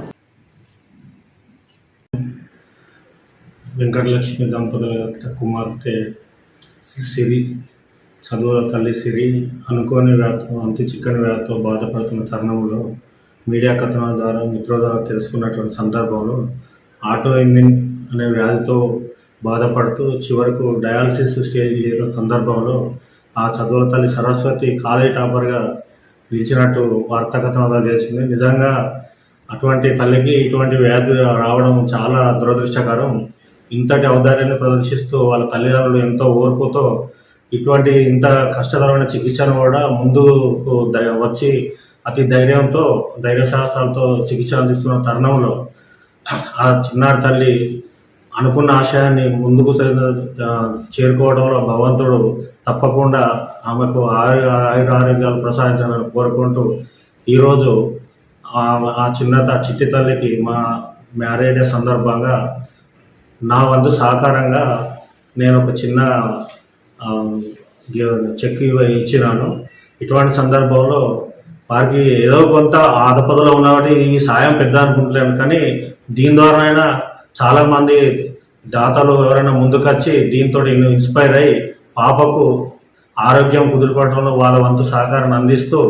వెంకటలక్ష్మి దంపతుల కుమార్తె సిరి చదువుల తల్లి సిరి అనుకోని వ్యాధితో అంతు చిక్కని వ్యాధితో బాధపడుతున్న తరుణంలో మీడియా కథనాల ద్వారా మిత్రుల ద్వారా తెలుసుకున్నటువంటి సందర్భంలో ఆటో ఇమ్యూన్ అనే వ్యాధితో బాధపడుతూ చివరకు డయాలసిస్ స్టేజ్ చేరిన సందర్భంలో ఆ చదువుల తల్లి సరస్వతి కాలేజీ టాపర్గా నిలిచినట్టు వార్తా కథనాలు చేసింది. నిజంగా అటువంటి తల్లికి ఇటువంటి వ్యాధి రావడం చాలా దురదృష్టకరం. ఇంతటి ఔదార్యాన్ని ప్రదర్శిస్తూ వాళ్ళ తల్లిదండ్రులు ఎంతో ఓర్పుతో ఇటువంటి ఇంత కష్టతరమైన చికిత్సను కూడా ముందుకు వచ్చి అతి ధైర్యంతో ధైర్య సాహసాలతో చికిత్స అందిస్తున్న తరుణంలో ఆ చిన్నారి తల్లి అనుకున్న ఆశయాన్ని ముందుకు చేరుకోవడంలో భగవంతుడు తప్పకుండా ఆమెకు ఆరోగ్యాలు ప్రసాదించాలని కోరుకుంటూ ఈరోజు ఆ చిట్టి తల్లికి మా మ్యారేజ్ డే సందర్భంగా నా వంతు సహకారంగా నేను ఒక చిన్న చెక్ ఇచ్చినాను. ఇటువంటి సందర్భంలో వారికి ఏదో కొంత ఆపదలో ఉన్నవాటి ఈ సాయం పెద్ద అనుకుంటలేను, కానీ దీని ద్వారా చాలామంది దాతలు ఎవరైనా ముందుకొచ్చి దీంతో ఇన్స్పైర్ అయ్యి పాపకు ఆరోగ్యం కుదురుపడటంలో వాళ్ళ వంతు సహకారాన్ని అందిస్తూ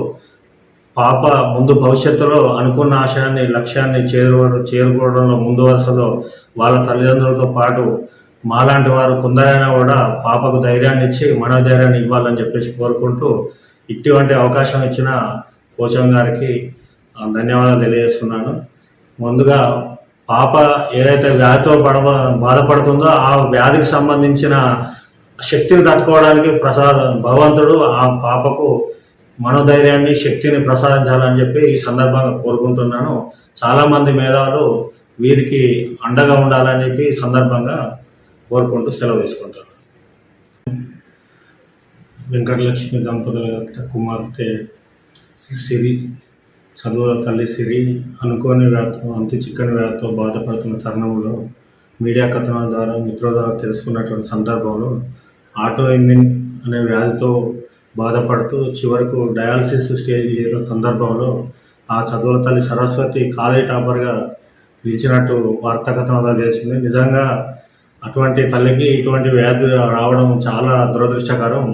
పాప ముందు భవిష్యత్తులో అనుకున్న ఆశయాన్ని లక్ష్యాన్ని చేరుకోవడంలో ముందు వరుసలో వాళ్ళ తల్లిదండ్రులతో పాటు మాలాంటి వారు కొందరైనా కూడా పాపకు ధైర్యాన్ని ఇచ్చి మనోధైర్యాన్ని ఇవ్వాలని చెప్పేసి కోరుకుంటూ ఇటువంటి అవకాశం ఇచ్చిన పోచం గారికి ధన్యవాదాలు తెలియజేస్తున్నాను. ముందుగా పాప ఏదైతే వ్యాధితో బాధపడుతుందో ఆ వ్యాధికి సంబంధించిన శక్తిని తట్టుకోవడానికి భగవంతుడు ఆ పాపకు మనోధైర్యాన్ని శక్తిని ప్రసాదించాలని చెప్పి ఈ సందర్భంగా కోరుకుంటున్నాను. చాలామంది మేధావులు వీరికి అండగా ఉండాలని చెప్పి ఈ సందర్భంగా కోరుకుంటూ సెలవు తీసుకుంటాను. వెంకటలక్ష్మి దంపతుల కుమార్తె సిరి చదువుల తల్లి సిరి అనుకోని వ్యాధితో అంతు చిక్కని వ్యాధితో బాధపడుతున్న తరుణంలో మీడియా కథనాల ద్వారా మిత్రుల ద్వారా తెలుసుకున్నటువంటి సందర్భంలో ఆటో ఇమ్యూన్ అనే వ్యాధితో బాధపడుతూ చివరకు డయాలసిస్ స్టేజ్ చేరిన సందర్భంలో ఆ చదువుల తల్లి సరస్వతి కాలేజ్ టాపర్గా నిలిచినట్టు వార్తా కథనాలు చేసింది. నిజంగా అటువంటి తల్లికి ఇటువంటి వ్యాధి రావడం చాలా దురదృష్టకరం.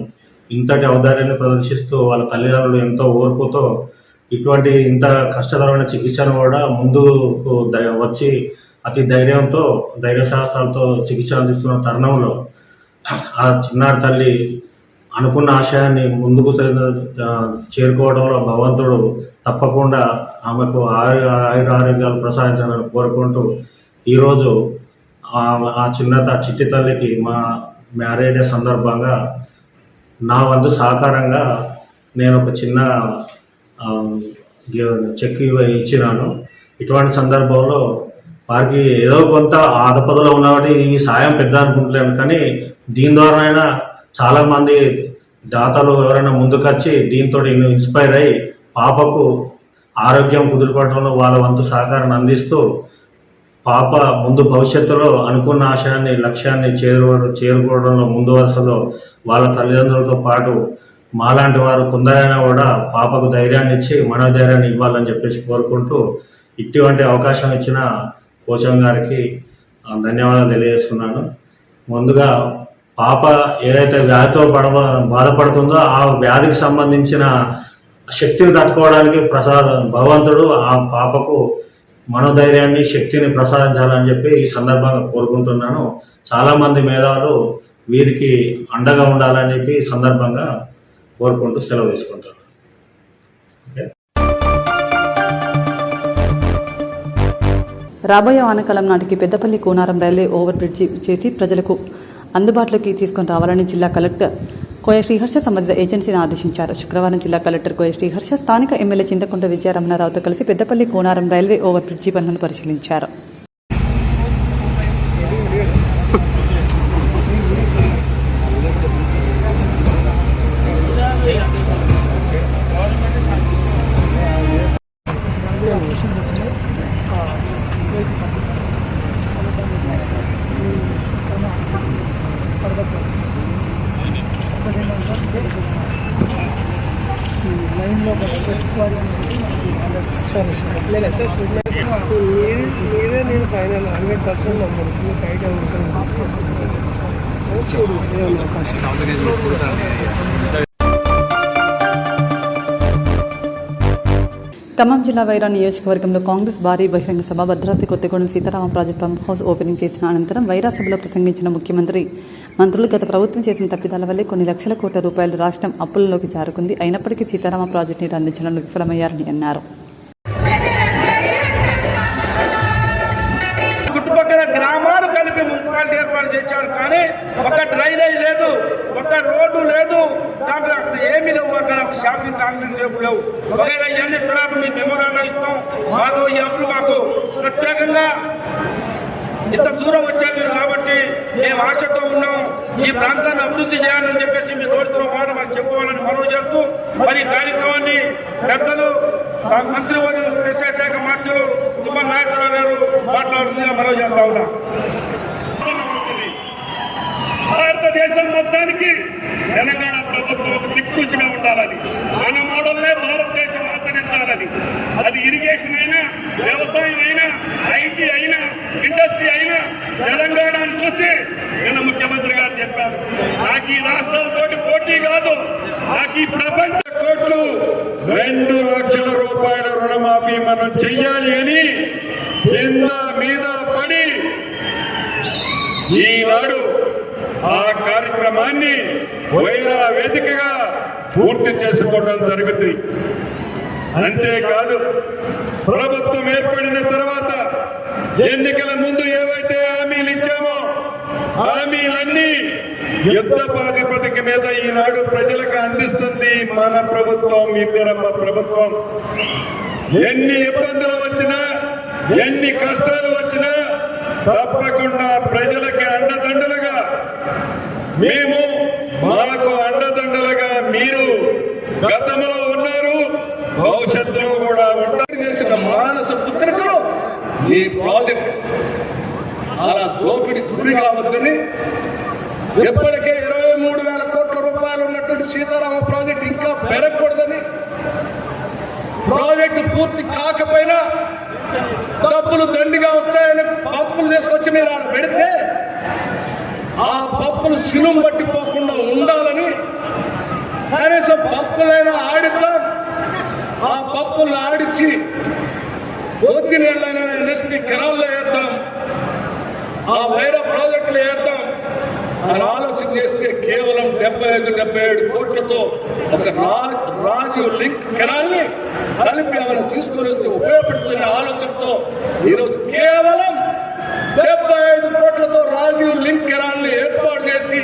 ఇంతటి ఔదార్యాన్ని ప్రదర్శిస్తూ వాళ్ళ తల్లిదండ్రులు ఎంతో ఓర్పుతో ఇటువంటి ఇంత కష్టతరమైన చికిత్సను కూడా ముందుకు వచ్చి అతి ధైర్యంతో ధైర్య సాహసాలతో చికిత్స అందిస్తున్న తరుణంలో ఆ చిన్నారి తల్లి అనుకున్న ఆశయాన్ని ముందుకు చేరుకోవడంలో భగవంతుడు తప్పకుండా ఆమెకు ఆరోగ్యాలు ప్రసాదించాలని కోరుకుంటూ ఈరోజు ఆ చిట్టి తల్లికి మా మ్యారేజ్ డే సందర్భంగా నా వంతు సహకారంగా నేను ఒక చిన్న చెక్ ఇచ్చినాను. ఇటువంటి సందర్భంలో వారికి ఏదో కొంత ఆపదలో ఉన్నవాటి ఈ సాయం పెద్ద అనుకుంటలేను, కానీ దీని ద్వారానైనా చాలామంది దాతలు ఎవరైనా ముందుకొచ్చి దీంతో ఇన్స్పైర్ అయ్యి పాపకు ఆరోగ్యం కుదురుపడటంలో వాళ్ళ వంతు సహకారాన్ని అందిస్తూ పాప ముందు భవిష్యత్తులో అనుకున్న ఆశయాన్ని లక్ష్యాన్ని చేరుకోవడంలో ముందు వరుసలో వాళ్ళ తల్లిదండ్రులతో పాటు మాలాంటి వారు కొందరైనా కూడా పాపకు ధైర్యాన్ని ఇచ్చి మనోధైర్యాన్ని ఇవ్వాలని చెప్పేసి కోరుకుంటూ ఇటువంటి అవకాశం ఇచ్చిన పోచం గారికి ధన్యవాదాలు తెలియజేస్తున్నాను. ముందుగా పాప ఏదైతే వ్యాధితో బాధపడుతుందో ఆ వ్యాధికి సంబంధించిన శక్తిని తట్టుకోవడానికి భగవంతుడు ఆ పాపకు మనోధైర్యాన్ని శక్తిని ప్రసాదించాలని చెప్పి ఈ సందర్భంగా కోరుకుంటున్నాను. చాలామంది మేధావులు వీరికి అండగా ఉండాలని చెప్పి ఈ సందర్భంగా కోరుకుంటూ సెలవు తీసుకుంటాను. రాబోయే వానాకాలం నాటికి Peddapalli Konaram railway over bridge చేసి ప్రజలకు అందుబాటులోకి తీసుకొని రావాలని జిల్లా కలెక్టర్ కోయ శ్రీహర్ష సంబంధిత ఏజెన్సీని ఆదేశించారు. శుక్రవారం జిల్లా కలెక్టర్ కోయ శ్రీహర్ష స్థానిక ఎమ్మెల్యే చింతకుంట విజయరమణారావుతో కలిసి Peddapalli Konaram railway over bridge పనులను పరిశీలించారు. సరే సరే నేనైతే మీరే నేను ఫైనల్ 100% నమ్మను. మీకు ఐడియా ఉంటుంది చూడు ఏమైనా అవకాశం. ఖమ్మం జిల్లా వైరా నియోజకవర్గంలో కాంగ్రెస్ భారీ బహిరంగ సభ Bhadradri Kothagudem Sitarama project pump house opening చేసిన అనంతరం వైరా సభలో ప్రసంగించిన ముఖ్యమంత్రి మంత్రులు గత ప్రభుత్వం చేసిన తప్పిదాల వల్లే కొన్ని లక్షల కోట్ల రూపాయలు రాష్ట్రం అప్పులలోకి జారుకుంది. అయినప్పటికీ సీతారామ ప్రాజెక్టు నీరు అందించడంలో విఫలమయ్యారని అన్నారు. చుట్టుపక్కల గ్రామాలు కలిపి మున్సిపాలిటీ ఏర్పాటు చేశారు, కానీ ఒక డ్రైనేజ్ లేదు, ఒక రోడ్డు లేదు, దాంట్లో అసలు ఏమీ లేవు. అక్కడ షాపింగ్ కాంప్లెక్స్ లేవు. ఒకవేళ ఇవన్నీ తర్వాత మీ మెమోరాండం ఇస్తాం. మాకు ఈ అప్పులు మాకు ప్రత్యేకంగా ఇంత దూరం వచ్చారు కాబట్టి మేము ఆశతో ఉన్నాం. ఈ ప్రాంతాన్ని అభివృద్ధి చేయాలని చెప్పేసి మీ తోడుతో మాట మాకు చెప్పుకోవాలని మనవి చేస్తూ మరి కార్యక్రమాన్ని పెద్దలు మంత్రివర్యులు వ్యవసాయ శాఖ మంత్రులు తుమ్మల నాగేశ్వరరావు గారు మాట్లాడుతుందిగా మనవి చేస్తా ఉన్నా. భారతదేశం మొత్తానికి తెలంగాణ ప్రభుత్వం ఒక దిక్సూచిగా ఉండాలని, మన మోడల్నే భారతదేశం ఆచరించాలని, అది ఇరిగేషన్ అయినా, వ్యవసాయం అయినా, ఐటీ అయినా, ఇండస్ట్రీ అయినా తెలంగాణను చూసి నిన్న ముఖ్యమంత్రి గారు చెప్పారు, నాకు ఈ రాష్ట్రాలతోటి పోటీ కాదు, నాకు ఈ ప్రపంచ కోట్లు 2 లక్షల రూపాయల రుణమాఫీ మనం చెయ్యాలి అని కింద మీద పడి ఈనాడు ఆ కార్యక్రమాన్ని వైరా వేదికగా పూర్తి చేసుకోవడం జరుగుతుంది. అంతేకాదు ప్రభుత్వం ఏర్పడిన తర్వాత ఎన్నికల ముందు ఏవైతే హామీలు ఇచ్చామో హామీలన్నీ యుద్ధ ప్రాతిపదిక మీద ఈనాడు ప్రజలకు అందిస్తుంది మన ప్రభుత్వం, ఇందిరమ్మ ప్రభుత్వం. ఎన్ని ఇబ్బందులు వచ్చినా ఎన్ని కష్టాలు వచ్చినా తప్పకుండా ప్రజలకి అండదండలుగా మేము, మాకు అండదండలుగా మీరు గతంలో ఉన్నారు, భవిష్యత్తులో కూడా ఉంటారు. చేసిన మానస పుత్రికలు ఈ ప్రాజెక్ట్ అలా దోపిడి గురి కావద్దని ఎప్పటికే 23,000 కోట్ల రూపాయలు ఉన్నటువంటి సీతారామ ప్రాజెక్ట్ ఇంకా పెరగకూడదని, ప్రాజెక్టు పూర్తి కాకపోయినా డబ్బులు దండిగా వస్తాయని పప్పులు తీసుకొచ్చి మీరు ఆడ పెడితే ఆ పప్పులు శిలుం పట్టిపోకుండా ఉండాలని కనీసం పప్పులైనా ఆడిద్దాం, ఆ పప్పులను ఆడిచ్చి పూర్తి నీళ్ళైనా ఎన్ఎస్పి కెనాల్లో వేద్దాం, ఆ వైరా ప్రాజెక్టులు వేద్దాం అని ఆలోచన చేస్తే కేవలం 75-77 కోట్లతో ఒక రాజు లింక్ కెనాల్ని కలిపి ఏమైనా తీసుకొని వస్తే ఉపయోగపడుతున్న ఆలోచనతో ఈరోజు కేవలం 75 కోట్లతో రాజీవ్ లింక్ కెనాల్ని ఏర్పాటు చేసి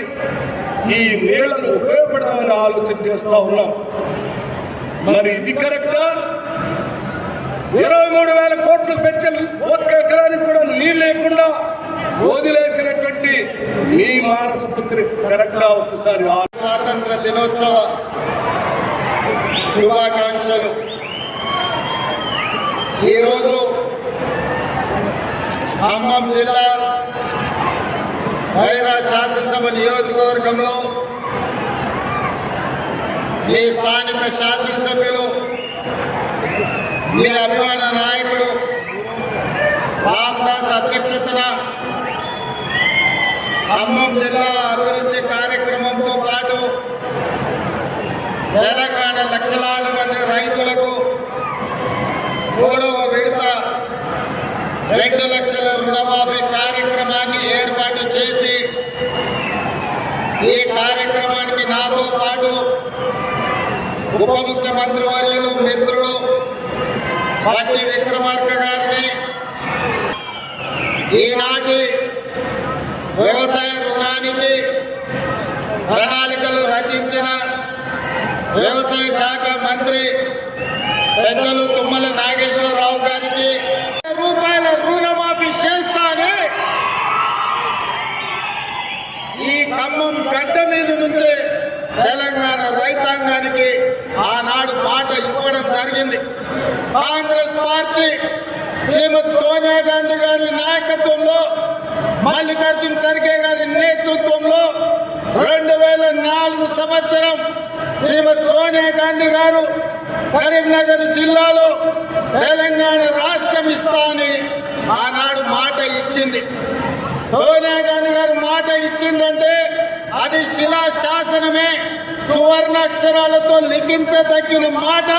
ఈ నీళ్లను ఉపయోగపడదామని ఆలోచన చేస్తా ఉన్నాం. మరి ఇది కరెక్టా? 23,000 కోట్లు పెంచిన ఒక్క ఎకరానికి కూడా నీళ్ళు లేకుండా వదిలేసినటువంటి మీ మానస పుత్రి కరెక్టా? ఒక్కసారి స్వాతంత్ర దినోత్సవ శుభాకాంక్షలు. ఈరోజు ఖమ్మం జిల్లా వైరా శాసనసభ నియోజకవర్గంలో మీ స్థానిక శాసనసభ్యులు, మీ అభిమాన నాయకుడు రామదాస్ అధ్యక్షతన ఖమ్మం జిల్లా అభివృద్ధి కార్యక్రమంతో పాటు తెలంగాణ లక్షలాది మంది రైతులకు 3వ విడత 2 లక్షల రుణమాఫీ కార్యక్రమాన్ని ఏర్పాటు చేసి ఈ కార్యక్రమానికి నాతో పాటు ఉప ముఖ్యమంత్రి వర్యులు మిత్రులు పట్టి విక్రమార్క గారిని, ఈనాటి వ్యవసాయ రుణానికి ప్రణాళికలు రచించిన వ్యవసాయ శాఖ మంత్రి పెద్దలు తుమ్మల నాగేశ్వరరావు గారికి రూపాయల రుణమాఫీ చేస్తానే ఈ ఖమ్మం గడ్డ మీద నుంచే తెలంగాణ రైతాంగానికి ఆనాడు మాట ఇవ్వడం జరిగింది. కాంగ్రెస్ పార్టీ శ్రీమతి సోనియా గాంధీ గారి నాయకత్వంలో, మల్లికార్జున ఖర్గే గారి నేతృత్వంలో 2004 సంవత్సరం శ్రీమతి సోనియా గాంధీ గారు కరీంనగర్ జిల్లాలో తెలంగాణ రాష్ట్రం ఇస్తా అని ఆనాడు మాట ఇచ్చింది. సోనియా గాంధీ గారు మాట ఇచ్చిందంటే అది శిలా శాసనమే, సువర్ణాక్షరాలతో లిఖించదగిన మాట.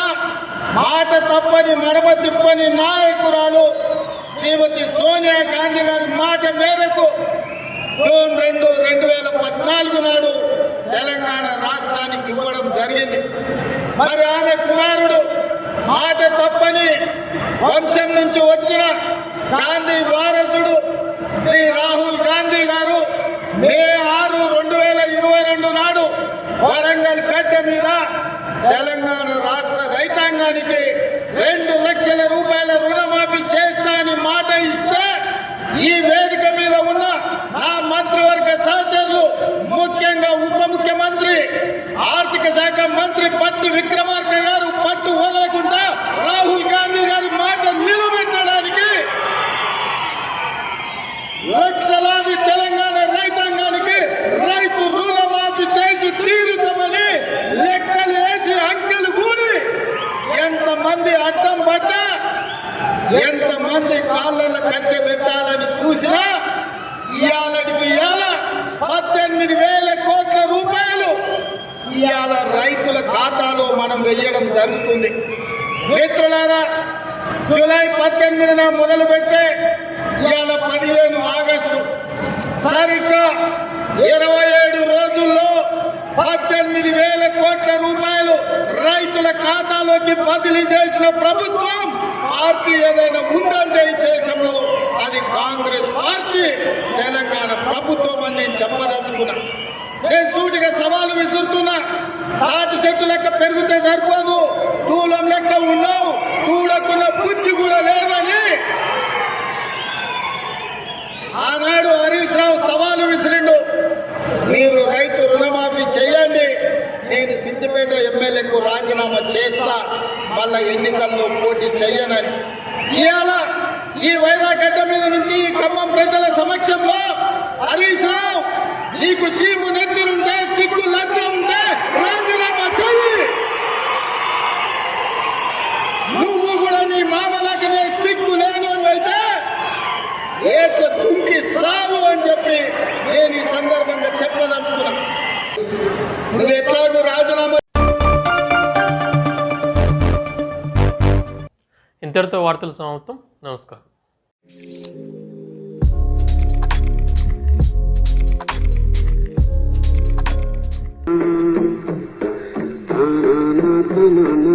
మాట తప్పని మడమ తిప్పని నాయకురాలు శ్రీమతి సోనియా గాంధీ గారి మాట మేరకు జూన్ 2, 2014 నాడు తెలంగాణ రాష్ట్రానికి ఇవ్వడం జరిగింది. మరి ఆమె కుమారుడు మాట తప్పని వంశం నుంచి వచ్చిన గాంధీ వారసుడు శ్రీ రాహుల్ గాంధీ గారు మే 6, 2022 నాడు వరంగల్ గడ్డ మీద తెలంగాణ రాష్ట్ర రైతాంగానికి 2 లక్షల రూపాయల రుణమాఫీ చేస్తా అని మాట ఇస్తే ఈ వేదిక మీద ఉన్న నా మంత్రివర్గ సహచరులు, ముఖ్యంగా ఉప ముఖ్యమంత్రి ఆర్థిక శాఖ మంత్రి పట్టి విక్రమార్క గారు పట్టు వదలకుండా రాహుల్ గాంధీ గారి మాట నిలబెట్టడానికి లక్షలాది తెలంగాణ రైతాంగానికి రైతు రుణమాఫీ చేసి తీరుతామని లెక్కలు వేసి అంకెలు కూడి ఎంతమంది అడ్డం పడ్డా, ఎంతమంది కాళ్ళలో కట్టె పెట్టాలని చూసినా ఇవాళ 18,000 కోట్ల రూపాయలు ఇవాళ రైతుల ఖాతాలో మనం వెయ్యడం జరుగుతుంది. మిత్రులారా, జూలై 18న మొదలుపెట్టే ఇవాళ 15 ఆగస్టు సరిగ్గా 27 రోజుల్లో 18,000 కోట్ల రూపాయలు రైతుల ఖాతాలోకి బదిలీ చేసిన ప్రభుత్వం పార్టీ ఏదైనా ఉందంటే ఈ దేశంలో అది కాంగ్రెస్ పార్టీ, తెలంగాణ ప్రభుత్వం అని నేను చెప్పదలుచుకున్నా. నేను సూటిగా సవాలు విసురుతున్నా. తాటి చెట్టు లెక్క పెరిగితే సరిపోదు, తూలం లెక్క ఉన్నావు, తూడకున్న బుద్ధి కూడా లేదని ఆనాడు హరీష్ రావు సవాలు విసిరిండు. మీరు రైతు రుణమాఫీ చేయండి, నేను సిద్దిపేట ఎమ్మెల్యేకు రాజీనామా చేస్తా, మళ్ళా ఎన్నికల్లో పోటీ చెయ్యనని. ఇవాళ ఈ వైరాగడ్డ మీద నుంచి ఈ ఖమ్మం ప్రజల సమక్షంలో హరీష్ రావు, నీకు సీము నెత్తులుంటే, సిగ్గు లజ్జ ఉంటే రాజీనామా చెయ్యి. నువ్వు కూడా నీ మామలకనే సిగ్గు లేను అయితే ఏట్ల దుంకి సావు అని చెప్పి నేను ఈ సందర్భంగా చెప్పదలుచుకున్నా. నువ్వు ఎట్లాగూ రాజీనామా. ఇంతటితో వార్తలు సమాప్తం. నమస్కారం. na na na